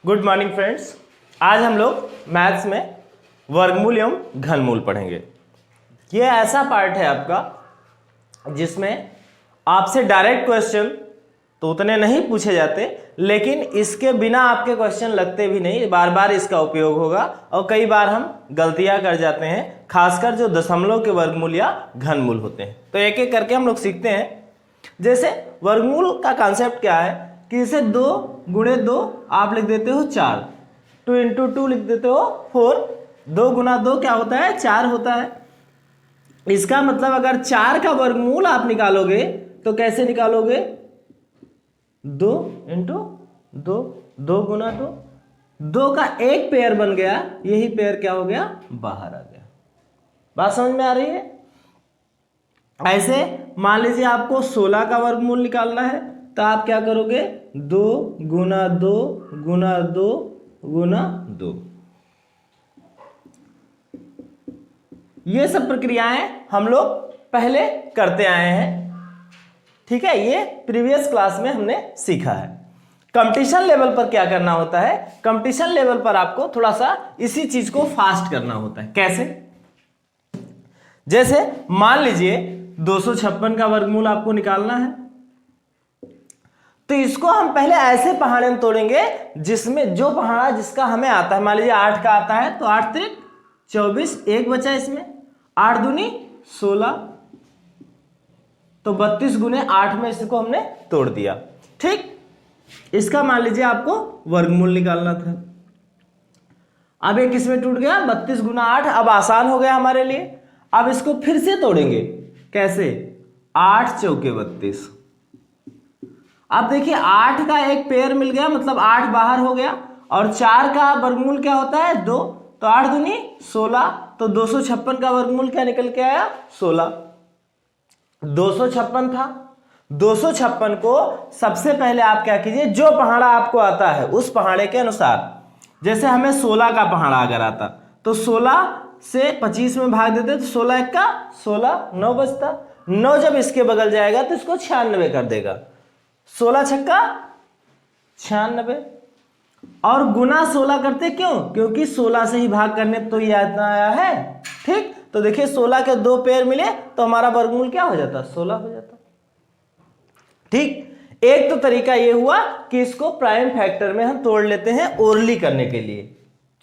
Good morning friends. आज हम लोग मैथ्स में वर्गमूल एवं घनमूल पढ़ेंगे। ये ऐसा पार्ट है आपका जिसमें आपसे डायरेक्ट क्वेश्चन तो उतने नहीं पूछे जाते, लेकिन इसके बिना आपके क्वेश्चन लगते भी नहीं, बार बार इसका उपयोग होगा और कई बार हम गलतियां कर जाते हैं, खासकर जो दशमलव के वर्गमूल या घनमूल होते हैं। तो एक एक करके हम लोग सीखते हैं। जैसे वर्गमूल का कॉन्सेप्ट क्या है कि इसे 2 गुणे 2 आप लिख देते हो 4, 2 इंटू 2 लिख देते हो 4, 2 गुना 2 क्या होता है 4 होता है। इसका मतलब अगर 4 का वर्गमूल आप निकालोगे तो कैसे निकालोगे, 2 इंटू 2, 2 गुना 2, 2 का एक पेयर बन गया, यही पेयर क्या हो गया बाहर आ गया। बात समझ में आ रही है। ऐसे मान लीजिए आपको 16 का वर्गमूल निकालना है तो आप क्या करोगे, 2 गुना 2 गुना 2 गुना 2। ये सब प्रक्रियाएं हम लोग पहले करते आए हैं, ठीक है। ये प्रीवियस क्लास में हमने सीखा है। कंपटीशन लेवल पर क्या करना होता है, कंपटीशन लेवल पर आपको थोड़ा सा इसी चीज को फास्ट करना होता है। कैसे, जैसे मान लीजिए 256 का वर्गमूल आपको निकालना है तो इसको हम पहले ऐसे पहाड़े में तोड़ेंगे जिसमें जो पहाड़ा जिसका हमें आता है, मान लीजिए 8 का आता है तो 8 त्रिक 24, एक बचा इसमें, 8 दूनी 16, तो 32 गुने 8 में इसको हमने तोड़ दिया। ठीक, इसका मान लीजिए आपको वर्गमूल निकालना था। अब एक इसमें टूट गया, 32 गुना 8, अब आसान हो गया हमारे लिए। अब इसको फिर से तोड़ेंगे, कैसे, 8 चौके 32। अब देखिए 8 का एक पेयर मिल गया, मतलब 8 बाहर हो गया, और 4 का वर्गमूल क्या होता है 2, तो 8 दूनी 16, तो 256 का वर्गमूल क्या निकल के आया 16। 256 था, 256 को सबसे पहले आप क्या कीजिए, जो पहाड़ा आपको आता है उस पहाड़े के अनुसार, जैसे हमें 16 का पहाड़ा अगर आता तो 16 से 25 में भाग देते तो 16 एक का 16, 9 बचता। 9 जब इसके बगल जाएगा तो इसको 96 कर देगा, 16 छक्का 96। और गुना 16 करते क्यों, क्योंकि 16 से ही भाग करने तो ये इतना आया है। ठीक, तो देखिए 16 के 2 पेयर मिले तो हमारा वर्गमूल क्या हो जाता, 16 हो जाता। ठीक, एक तो तरीका ये हुआ कि इसको प्राइम फैक्टर में हम तोड़ लेते हैं ओरली करने के लिए,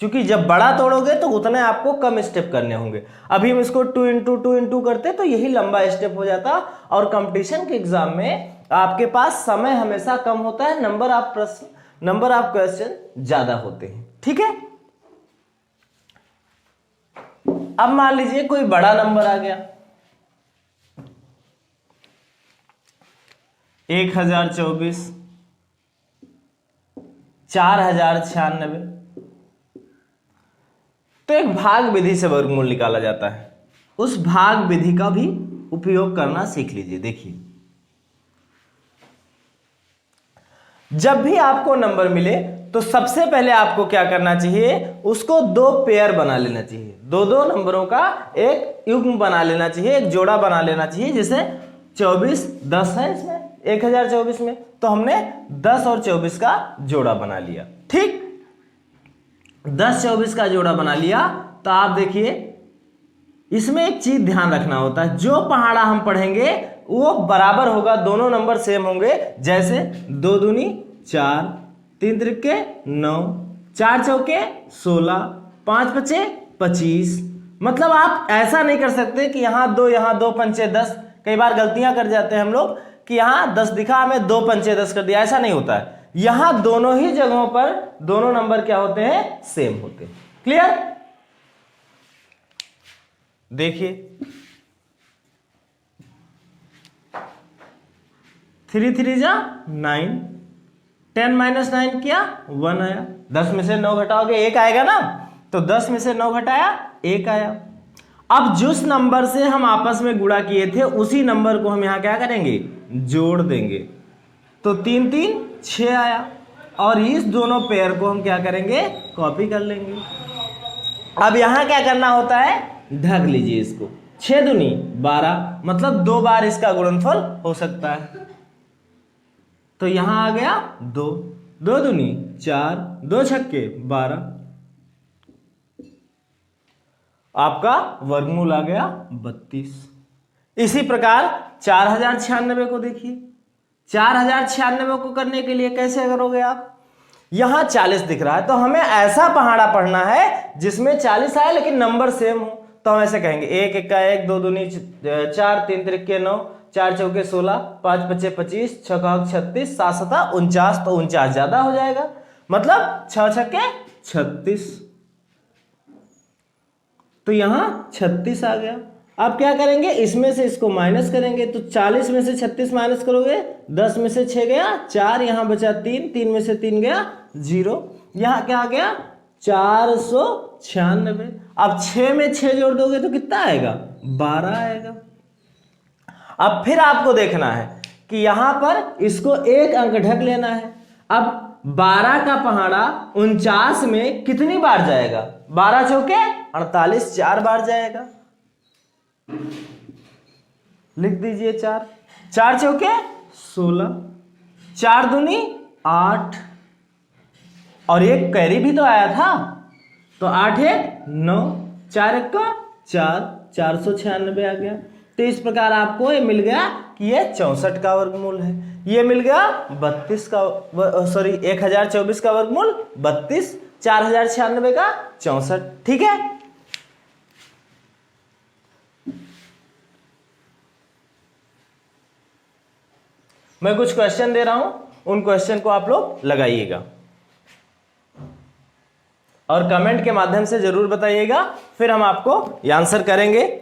क्योंकि जब बड़ा तोड़ोगे तो उतने आपको कम स्टेप करने होंगे। अभी हम इसको 2 इंटू 2 इंटू करते तो यही लंबा स्टेप हो जाता, और कंपटीशन के एग्जाम में आपके पास समय हमेशा कम होता है, नंबर ऑफ क्वेश्चन ज्यादा होते हैं। ठीक है, अब मान लीजिए कोई बड़ा नंबर आ गया, 1024, 4096, तो एक भाग विधि से वर्गमूल निकाला जाता है। उस भाग विधि का भी उपयोग करना सीख लीजिए। देखिए, जब भी आपको नंबर मिले तो सबसे पहले आपको क्या करना चाहिए, उसको 2 पेयर बना लेना चाहिए, 2 नंबरों का एक युग्म बना लेना चाहिए, एक जोड़ा बना लेना चाहिए। जैसे 24 10 है इसमें 1024 में, तो हमने 10 और 24 का जोड़ा बना लिया। ठीक, 10-24 का जोड़ा बना लिया, तो आप देखिए इसमें एक चीज ध्यान रखना होता है, जो पहाड़ा हम पढ़ेंगे वो बराबर होगा, दोनों नंबर सेम होंगे। जैसे 2 दूनी 4, 3 त्रिके 9, 4 चौके 16, 5 पचे 25। मतलब आप ऐसा नहीं कर सकते कि यहाँ 2 पंचे 10, कई बार गलतियां कर जाते हैं हम लोग कि यहाँ 10 दिखा हमें 2 पंचे 10 कर दिया, ऐसा नहीं होता है। यहां दोनों ही जगहों पर दोनों नंबर क्या होते हैं, सेम होते हैं। क्लियर, देखिए 3 3 जा 9, 10 माइनस 9 किया 1 आया, 10 में से 9 घटाओगे 1 आएगा ना, तो 10 में से 9 घटाया 1 आया। अब जिस नंबर से हम आपस में गुणा किए थे उसी नंबर को हम यहां क्या करेंगे, जोड़ देंगे, तो 3 3 6 आया, और इस दोनों पेयर को हम क्या करेंगे, कॉपी कर लेंगे। अब यहां क्या करना होता है, ढक लीजिए इसको, 6 दूनी 12, मतलब 2 बार इसका गुणनफल हो सकता है। तो यहां आ गया 2, 2 दूनी 4, 2 छक्के 12, आपका वर्गमूल आ गया 32। इसी प्रकार 4096 को देखिए, 4096 को करने के लिए कैसे करोगे आप? यहां 40 दिख रहा है तो हमें ऐसा पहाड़ा पढ़ना है जिसमें 40 आए लेकिन नंबर सेम हो। तो हम ऐसे कहेंगे 1 एक्का 1, 2 दूनी 4, 3 त्रिके 9, 4 चौके 16, 5 पच्चे 25, 6 चौक 36, 7 सता 49। तो 49 ज्यादा हो जाएगा, मतलब 6 छक्के 36। तो यहां 36 आ गया। अब क्या करेंगे, इसमें से इसको माइनस करेंगे। तो 40 में से 36 माइनस करोगे, 10 में से 6 गया 4, यहां बचा 3, 3 में से 3 गया 0, यहां क्या आ गया 496। अब 6 में 6 जोड़ दोगे तो कितना आएगा, 12 आएगा। अब फिर आपको देखना है कि यहां पर इसको एक अंक ढक लेना है। अब 12 का पहाड़ा 49 में कितनी बार जाएगा, 12 चौके 48, 4 बार जाएगा। लिख दीजिए 4, 4 चौके 16, 4 दूनी 8, और एक कैरी भी तो आया था, तो 8 1 9, 4 1 का 4, 496 आ गया। तो इस प्रकार आपको ये मिल गया कि ये 64 का वर्गमूल है। ये मिल गया 32 का 1024 का वर्गमूल 32, 4096 का 64। ठीक है, मैं कुछ क्वेश्चन दे रहा हूं, उन क्वेश्चन को आप लोग लगाइएगा और कमेंट के माध्यम से जरूर बताइएगा, फिर हम आपको ये आंसर करेंगे।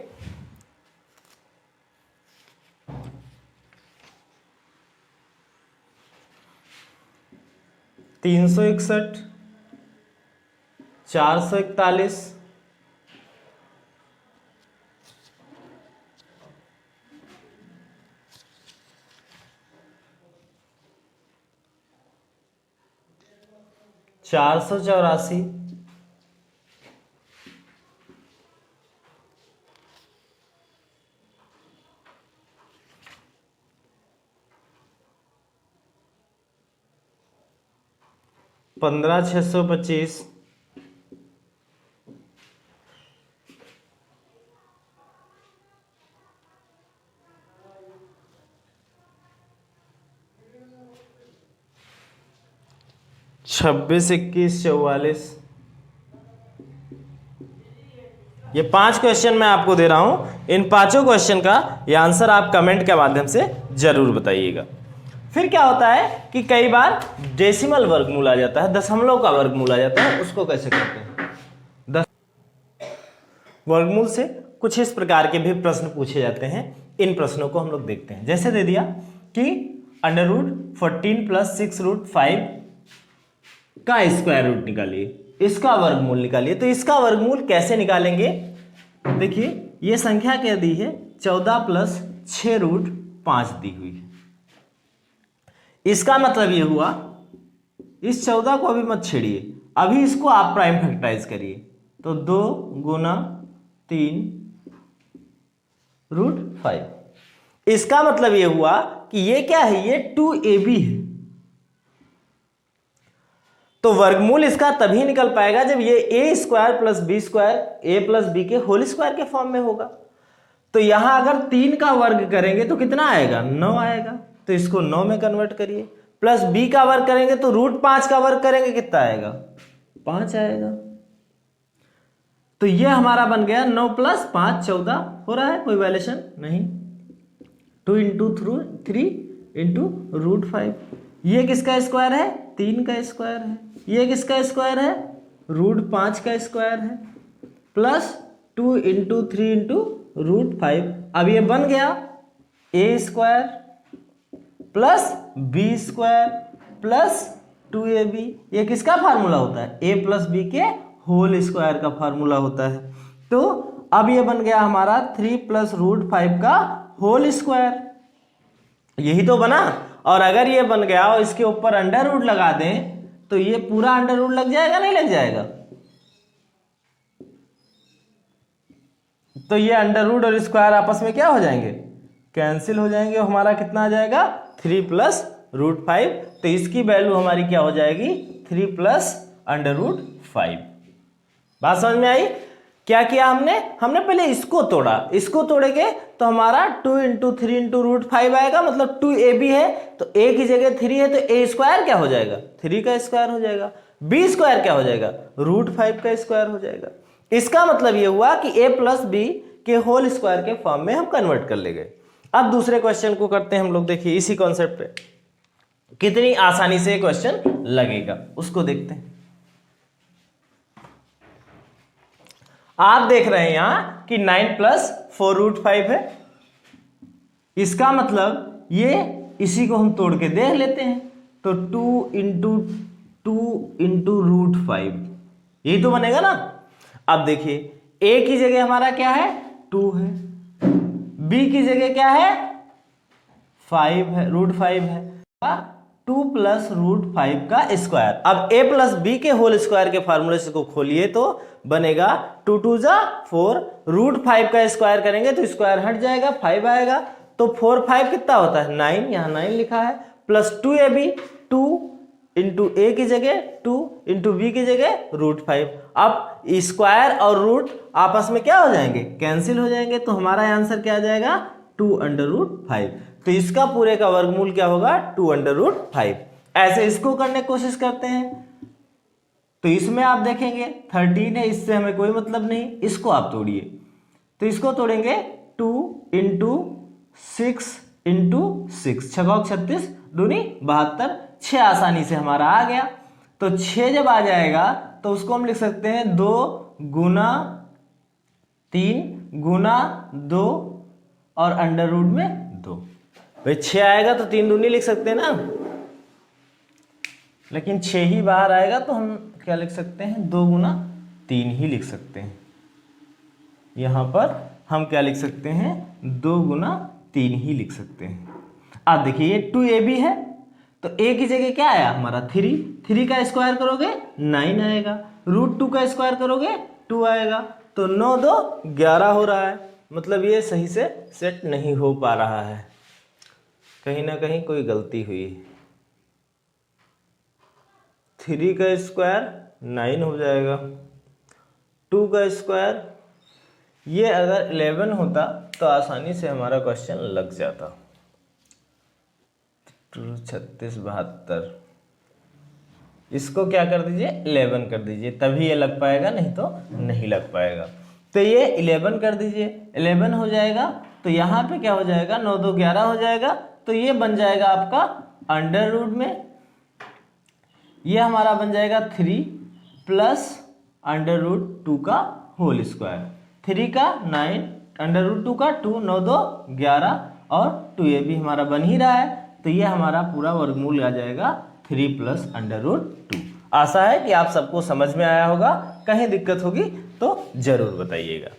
तीन 361, 441, 484, 15,625, 26, 21, 44। ये 5 क्वेश्चन मैं आपको दे रहा हूं। इन 5 क्वेश्चन का ये आंसर आप कमेंट के माध्यम से जरूर बताइएगा। फिर क्या होता है कि कई बार डेसिमल वर्गमूल आ जाता है, दशमलव का वर्गमूल आ जाता है, उसको कैसे करते हैं? वर्गमूल से कुछ इस प्रकार के भी प्रश्न पूछे जाते हैं। इन प्रश्नों को हम लोग देखते हैं। जैसे दे दिया कि √14 + 6√5 का स्क्वायर रूट निकालिए, इसका वर्गमूल निकालिए। तो इसका वर्गमूल कैसे निकालेंगे? देखिए ये संख्या क्या दी है, 14 + 6√5 दी हुई है। इसका मतलब ये हुआ, इस 14 को अभी मत छेड़िए, अभी इसको आप प्राइम फैक्टराइज करिए। तो 2 × 3√5। इसका मतलब ये हुआ कि ये क्या है, ये 2ab है। तो वर्गमूल इसका तभी निकल पाएगा जब ये a² + b² a + b के होल स्क्वायर के फॉर्म में होगा। तो यहां अगर 3 का वर्ग करेंगे तो कितना आएगा, 9 आएगा। तो इसको 9 में कन्वर्ट करिए। प्लस b का वर्ग करेंगे तो √5 का वर्ग करेंगे, कितना आएगा, 5 आएगा। तो ये हमारा बन गया 9 + 5 14। हो रहा है, कोई वायलेशन नहीं। 2 × 3 × √5। ये किसका स्क्वायर है, 3 का स्क्वायर है। ये किसका स्क्वायर है, √5 का स्क्वायर है। प्लस 2 × 3 × √5। अब ये बन गया a² + b² + 2ab। ये किसका फार्मूला होता है, a + b के होल स्क्वायर का फार्मूला होता है। तो अब ये बन गया हमारा 3 + √5 का होल स्क्वायर, यही तो बना। और अगर ये बन गया और इसके ऊपर अंडर रूट लगा दें तो ये पूरा अंडर रूट लग जाएगा, नहीं लग जाएगा? तो ये अंडर रूट और स्क्वायर आपस में क्या हो जाएंगे, कैंसिल हो जाएंगे। और हमारा कितना आ जाएगा, 3 + √5। तो इसकी वैल्यू हमारी क्या हो जाएगी, 3 प्लस अंडर रूट 5। बात समझ में आई? क्या किया हमने पहले इसको तोड़ा, इसको तोड़ेंगे तो हमारा 2 इंटू 3 इंटू रूट 5 आएगा, मतलब 2ab है तो a की जगह 3 है तो a स्क्वायर क्या हो जाएगा, 3 का स्क्वायर हो जाएगा। b स्क्वायर क्या हो जाएगा, रूट 5 का स्क्वायर हो जाएगा। इसका मतलब ये हुआ कि a प्लस बी के होल स्क्वायर के फॉर्म में हम कन्वर्ट कर ले गए। अब दूसरे क्वेश्चन को करते हैं हम लोग। देखिए इसी कॉन्सेप्ट पे कितनी आसानी से क्वेश्चन लगेगा उसको देखते हैं। आप देख रहे हैं यहां कि 9 प्लस 4 रूट 5 है। इसका मतलब ये इसी को हम तोड़ के देख लेते हैं तो 2 इंटू रूट 5 यही तो बनेगा ना। अब देखिए a की जगह हमारा क्या है, 2 है, b की जगह क्या है, 5 है, रूट 5 है, 2 प्लस रूट 5 का स्क्वायर। अब a प्लस बी के होल स्क्वायर के फार्मूले से को खोलिए तो बनेगा 2 2 जा 4, रूट 5 का स्क्वायर करेंगे तो स्क्वायर हट जाएगा, 5 आएगा, तो 4 5 कितना होता है 9, यहाँ 9 लिखा है, प्लस 2ab, 2 इंटू ए की जगह 2 इंटू बी की जगह रूट 5। अब स्क्वायर और रूट आपस में क्या हो जाएंगे, कैंसिल हो जाएंगे, तो हमारा आंसर क्या आ जाएगा 2 अंडर रूट 5। तो इसका पूरे का वर्गमूल क्या होगा 2 अंडर रूट 5। ऐसे इसको करने की कोशिश करते हैं तो इसमें आप देखेंगे 13 है, इससे हमें कोई मतलब नहीं, इसको आप तोड़िए तो इसको तोड़ेंगे 2 इंटू 6 इंटू 6, 6 36 दूनी 72, 6 आसानी से हमारा आ गया। तो 6 जब आ जाएगा तो उसको हम लिख सकते हैं 2 गुना 3 गुना 2 और अंडर रूट में 2। भाई 6 आएगा तो 3 दूनी लिख सकते हैं ना, लेकिन 6 ही बाहर आएगा तो हम क्या लिख सकते हैं 2 गुना 3 ही लिख सकते हैं। यहां पर हम क्या लिख सकते हैं 2 गुना 3 ही लिख सकते हैं। अब देखिए ये 2ab है तो a की जगह क्या आया हमारा 3, 3 का स्क्वायर करोगे 9 आएगा, रूट 2 का स्क्वायर करोगे 2 आएगा, तो 9 2 11 हो रहा है। मतलब ये सही से सेट नहीं हो पा रहा है, कहीं ना कहीं कोई गलती हुई। 3 का स्क्वायर 9 हो जाएगा, 2 का स्क्वायर, ये अगर 11 होता तो आसानी से हमारा क्वेश्चन लग जाता। 36 72, इसको क्या कर दीजिए 11 कर दीजिए, तभी ये लग पाएगा, नहीं तो नहीं लग पाएगा। तो ये 11 कर दीजिए, 11 हो जाएगा तो यहाँ पे क्या हो जाएगा 9 2 11 हो जाएगा, तो ये बन जाएगा आपका अंडर रूट में, ये हमारा बन जाएगा 3 प्लस अंडर रूट 2 का होल स्क्वायर, 3 का 9 अंडर रूट 2 का 2, 9 2 11 और 2 ये भी हमारा बन ही रहा है, तो ये हमारा पूरा वर्गमूल आ जाएगा 3 प्लस अंडर रूट 2। आशा है कि आप सबको समझ में आया होगा, कहीं दिक्कत होगी तो जरूर बताइएगा।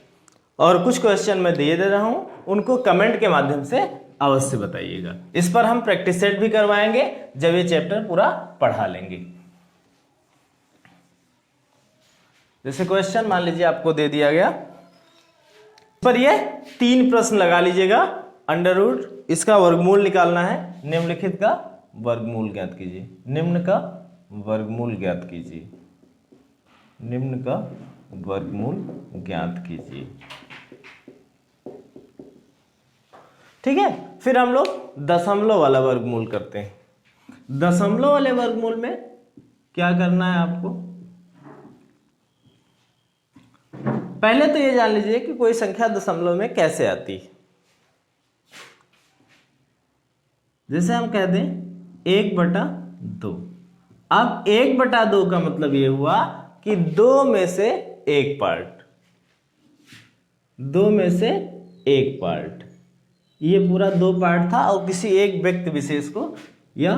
और कुछ क्वेश्चन मैं दे रहा हूं उनको कमेंट के माध्यम से अवश्य बताइएगा। इस पर हम प्रैक्टिस सेट भी करवाएंगे जब ये चैप्टर पूरा पढ़ा लेंगे। जैसे क्वेश्चन मान लीजिए आपको दे दिया गया, पर ये 3 प्रश्न लगा लीजिएगा। अंडर रूट इसका वर्गमूल निकालना है, निम्नलिखित का वर्गमूल ज्ञात कीजिए, निम्न का वर्गमूल ज्ञात कीजिए, निम्न का वर्गमूल ज्ञात कीजिए। ठीक है, फिर हम लोग दशमलव वाला वर्गमूल करते हैं। दशमलव वाले वर्गमूल में क्या करना है आपको, पहले तो ये जान लीजिए कि कोई संख्या दशमलव में कैसे आती है। जैसे हम कह दें 1/2, अब 1/2 का मतलब ये हुआ कि 2 में से 1 पार्ट, 2 में से 1 पार्ट, ये पूरा 2 पार्ट था और किसी एक व्यक्ति विशेष को या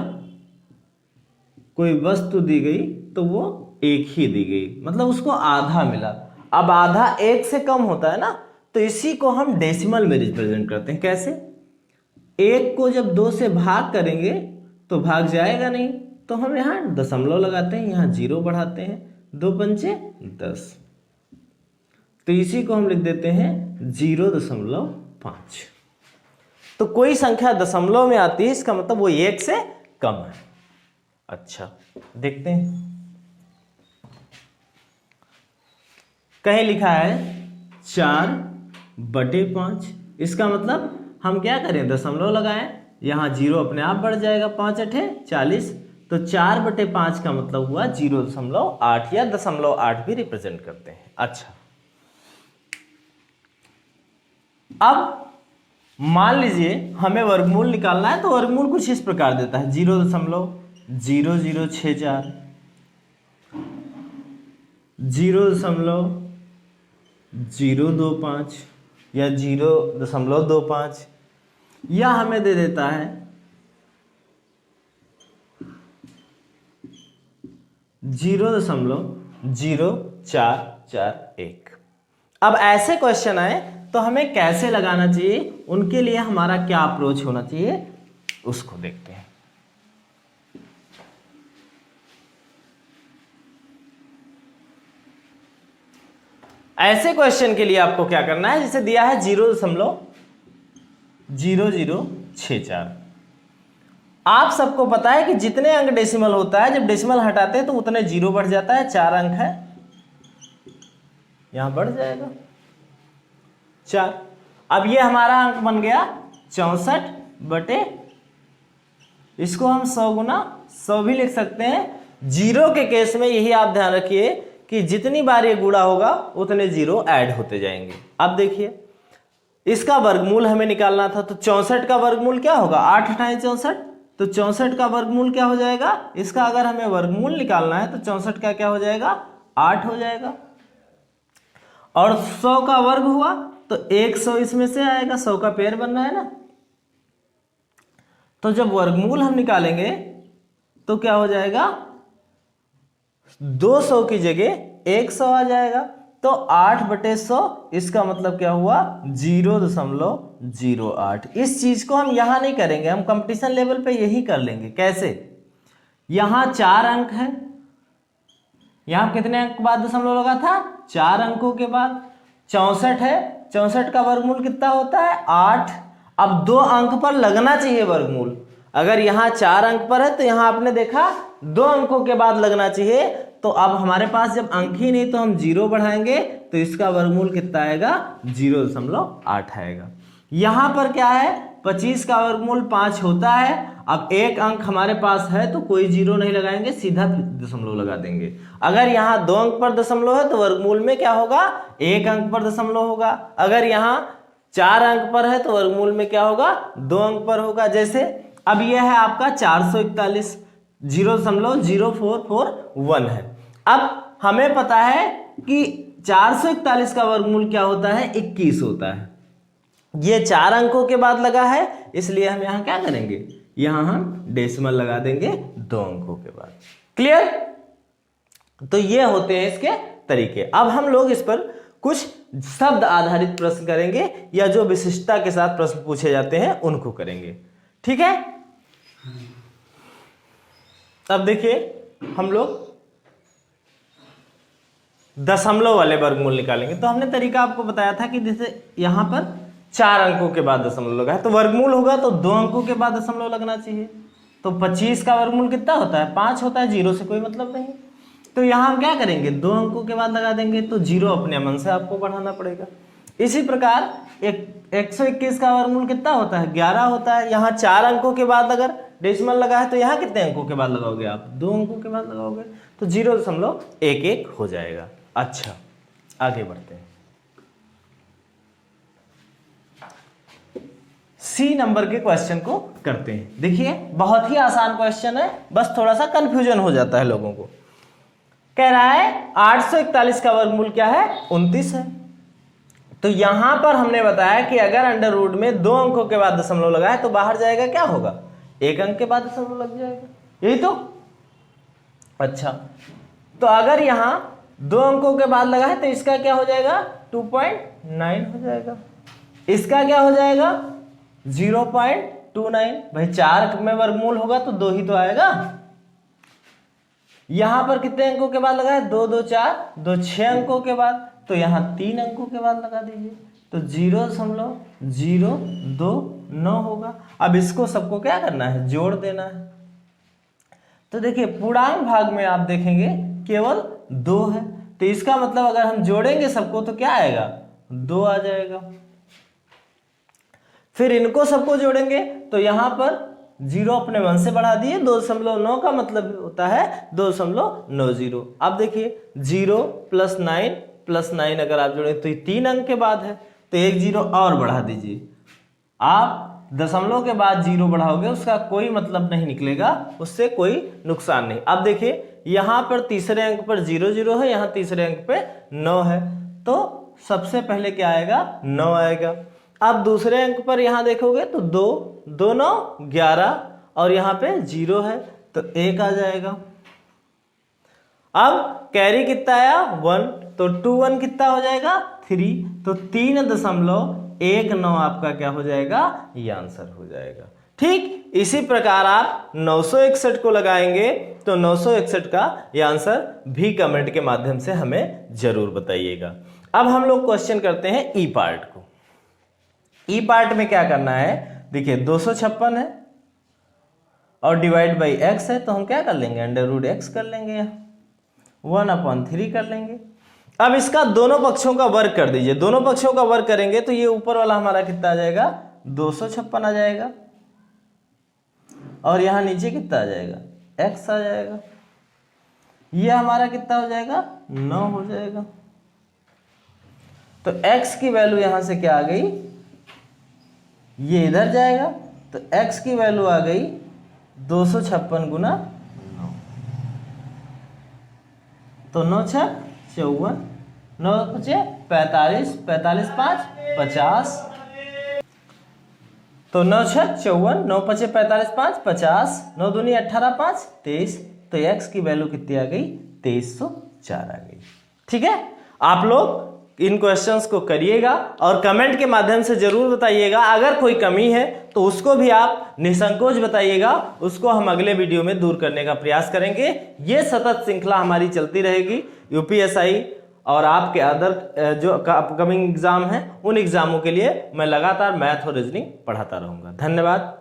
कोई वस्तु दी गई तो वो 1 ही दी गई, मतलब उसको आधा मिला। अब आधा 1 से कम होता है ना, तो इसी को हम डेसिमल में रिप्रेजेंट करते हैं। कैसे, 1 को जब 2 से भाग करेंगे तो भाग जाएगा नहीं, तो हम यहाँ दशमलव लगाते हैं, यहाँ 0 बढ़ाते हैं, 2 पंचे 10, तो इसी को हम लिख देते हैं 0.5। तो कोई संख्या दशमलव में आती है, इसका मतलब वो 1 से कम है। अच्छा देखते हैं, कहीं लिखा है 4/5, इसका मतलब हम क्या करें, दशमलव लगाएं, यहाँ 0 अपने आप बढ़ जाएगा, 5 अठे 40, तो 4/5 का मतलब हुआ 0.8 या 0.8 भी रिप्रेजेंट करते हैं। अच्छा, अब मान लीजिए हमें वर्गमूल निकालना है, तो वर्गमूल कुछ इस प्रकार देता है 0.0064, 0.025 या 0.25, या हमें दे देता है 0.0441। अब ऐसे क्वेश्चन आए तो हमें कैसे लगाना चाहिए, उनके लिए हमारा क्या अप्रोच होना चाहिए, उसको देखते हैं। ऐसे क्वेश्चन के लिए आपको क्या करना है, जैसे दिया है 0.0064। आप सबको पता है कि जितने अंक डेसिमल होता है, जब डेसिमल हटाते हैं तो उतने जीरो बढ़ जाता है। 4 अंक है, यहां बढ़ जाएगा 4। अब ये हमारा अंक बन गया 64/, इसको हम 100 गुना 100 भी लिख सकते हैं। जीरो के केस में यही आप ध्यान रखिए कि जितनी बार ये गुणा होगा उतने जीरो ऐड होते जाएंगे। अब देखिए इसका वर्गमूल हमें निकालना था, तो 64 का वर्गमूल क्या होगा, 8 × 64, तो 64 का वर्गमूल क्या हो जाएगा, इसका अगर हमें वर्गमूल निकालना है तो 64 का क्या हो जाएगा, 8 हो जाएगा। और 100 का वर्ग हुआ तो 100 इसमें से आएगा, 100 का पेयर बनना है ना। तो जब वर्गमूल हम निकालेंगे तो क्या हो जाएगा, 200 की जगह 100 आ जाएगा, तो 8/100, इसका मतलब क्या हुआ 0.08। इस चीज को हम यहां नहीं करेंगे, हम कंपटीशन लेवल पे यही कर लेंगे। कैसे, यहां 4 अंक है, यहां कितने अंक के बाद दशमलव लगा था, 4 अंकों के बाद। 64 है, 64 का वर्गमूल कितना होता है, 8। अब 2 अंक पर लगना चाहिए वर्गमूल। अगर यहाँ 4 अंक पर है तो यहाँ आपने देखा 2 अंकों के बाद लगना चाहिए। तो अब हमारे पास जब अंक ही नहीं तो हम 0 बढ़ाएंगे, तो इसका वर्गमूल कितना आएगा, 0.8 आएगा। यहाँ पर क्या है, 25 का वर्गमूल 5 होता है। अब 1 अंक हमारे पास है तो कोई 0 नहीं लगाएंगे, सीधा दशमलव लगा देंगे। अगर यहाँ 2 अंक पर दशमलव है तो वर्गमूल में क्या होगा, 1 अंक पर दशमलव होगा। अगर यहाँ 4 अंक पर है तो वर्गमूल में क्या होगा, 2 अंक पर होगा। जैसे अब यह है आपका 441, 0.0441 है। अब हमें पता है कि 441 का वर्गमूल क्या होता है, 21 होता है। ये 4 अंकों के बाद लगा है, इसलिए हम यहां क्या करेंगे, यहां हम डेसिमल लगा देंगे 2 अंकों के बाद। क्लियर। तो ये होते हैं इसके तरीके। अब हम लोग इस पर कुछ शब्द आधारित प्रश्न करेंगे, या जो विशिष्टता के साथ प्रश्न पूछे जाते हैं उनको करेंगे। ठीक है। अब देखिए हम लोग दशमलव वाले वर्गमूल निकालेंगे। तो हमने तरीका आपको बताया था कि जैसे यहां पर 4 अंकों के बाद दशमलव लगा है, तो वर्गमूल होगा तो 2 अंकों के बाद दशमलव लगना चाहिए। तो 25 का वर्गमूल कितना होता है, 5 होता है, 0 से कोई मतलब नहीं। तो यहां हम क्या करेंगे, 2 अंकों के बाद लगा देंगे, तो 0 अपने मन से आपको बढ़ाना पड़ेगा। इसी प्रकार 121 का वर्गमूल कितना होता है, 11 होता है। यहाँ 4 अंकों के बाद अगर डेसिमल लगा है तो यहाँ कितने अंकों के बाद लगाओगे आप, 2 अंकों के बाद लगाओगे, तो 0.11 हो जाएगा। अच्छा, आगे बढ़ते हैं। सी नंबर के क्वेश्चन को करते हैं। देखिए बहुत ही आसान क्वेश्चन है, बस थोड़ा सा कंफ्यूजन हो जाता है लोगों को। कह रहा है 841 का वर्गमूल क्या है, 29 है। तो यहां पर हमने बताया कि अगर अंडर रूट में 2 अंकों के बाद दशमलव लगा है तो बाहर जाएगा क्या होगा, 1 अंक के बाद दशमलव लग जाएगा, यही तो। अच्छा, तो अगर यहां 2 अंकों के बाद लगा है तो इसका क्या हो जाएगा, 2.9 हो जाएगा। इसका क्या हो जाएगा, 0.29। भाई 4 में वर्गमूल होगा तो 2 ही तो आएगा। यहां पर कितने अंकों के बाद लगा है, 2 2 4, 2 6 अंकों के बाद, तो यहां 3 अंकों के बाद लगा दीजिए, तो 0.029 होगा। अब इसको सबको क्या करना है, जोड़ देना है। तो देखिए पूर्णांक भाग में आप देखेंगे केवल 2 है, तो इसका मतलब अगर हम जोड़ेंगे सबको तो क्या आएगा, 2 आ जाएगा। फिर इनको सबको जोड़ेंगे तो यहां पर 0 अपने 1 से बढ़ा दिए, 2.9 का मतलब होता है 2.90। अब देखिए 0 + 9 अगर आप जोड़े तो ये 3 अंक के बाद है, तो 1 0 और बढ़ा दीजिए। आप दशमलव के बाद 0 बढ़ाओगे उसका कोई मतलब नहीं निकलेगा, उससे कोई नुकसान नहीं। अब देखिए यहां पर तीसरे अंक पर 0 0 है, यहां तीसरे अंक पे 9 है, तो सबसे पहले क्या आएगा, 9 आएगा। अब दूसरे अंक पर यहां देखोगे तो 2 2 9 11 और यहां पे 0 है तो 1 आ जाएगा। अब कैरी कितना आया, 1, तो 2 1 कितना हो जाएगा, 3, तो 3.19 आपका क्या हो जाएगा, ये आंसर हो जाएगा। ठीक इसी प्रकार आप 961 को लगाएंगे तो 961 का ये आंसर भी कमेंट के माध्यम से हमें जरूर बताइएगा। अब हम लोग क्वेश्चन करते हैं ई पार्ट को। ई पार्ट में क्या करना है, देखिए 256 है और डिवाइड बाई x है, तो हम क्या कर लेंगे, √x कर लेंगे, 1/3 कर लेंगे। अब इसका दोनों पक्षों का वर्ग कर दीजिए, दोनों पक्षों का वर्ग करेंगे तो ये ऊपर वाला हमारा कितना आ जाएगा, 256 आ जाएगा और यहां नीचे कितना आ जाएगा, x आ जाएगा। ये हमारा कितना हो जाएगा, 9 हो जाएगा। तो x की वैल्यू यहां से क्या आ गई, ये इधर जाएगा तो x की वैल्यू आ गई 256 गुना 9, तो 9 6 54, 9 5 45, 45 5 50, तो 9 6 54, 9 5 45 5 50, 9 दूनी 18 5 23, तो x की वैल्यू कितनी आ गई, 2304 आ गई। ठीक है, आप लोग इन क्वेश्चंस को करिएगा और कमेंट के माध्यम से जरूर बताइएगा। अगर कोई कमी है तो उसको भी आप निसंकोच बताइएगा, उसको हम अगले वीडियो में दूर करने का प्रयास करेंगे। ये सतत श्रृंखला हमारी चलती रहेगी। यूपीएसआई और आपके अदर जो अपकमिंग एग्जाम हैं उन एग्जामों के लिए मैं लगातार मैथ और रीजनिंग पढ़ाता रहूंगा। धन्यवाद।